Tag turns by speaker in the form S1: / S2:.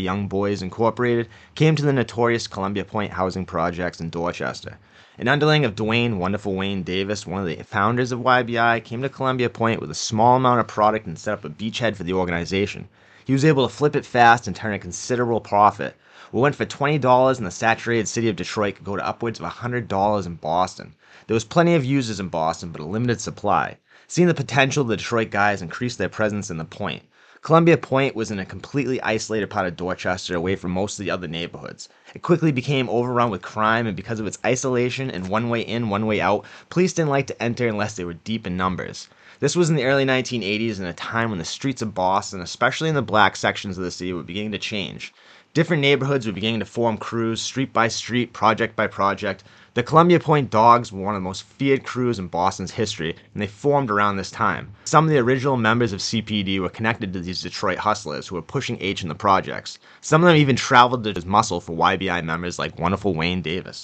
S1: Young Boys Incorporated, came to the notorious Columbia Point housing projects in Dorchester. An underling of Dwayne Wonderful Wayne Davis, one of the founders of YBI, came to Columbia Point with a small amount of product and set up a beachhead for the organization. He was able to flip it fast and turn a considerable profit. What went for $20 in the saturated city of Detroit could go to upwards of $100 in Boston. There was plenty of users in Boston, but a limited supply. Seeing the potential, the Detroit guys increased their presence in the point. Columbia Point was in a completely isolated part of Dorchester away from most of the other neighborhoods. It quickly became overrun with crime, and because of its isolation and one way in, one way out, police didn't like to enter unless they were deep in numbers. This was in the early 1980s, in a time when the streets of Boston, especially in the black sections of the city, were beginning to change. Different neighborhoods were beginning to form crews, street by street, project by project. The Columbia Point Dogs were one of the most feared crews in Boston's history, and they formed around this time. Some of the original members of CPD were connected to these Detroit hustlers who were pushing H in the projects. Some of them even traveled as muscle for YBI members like Wonderful Wayne Davis.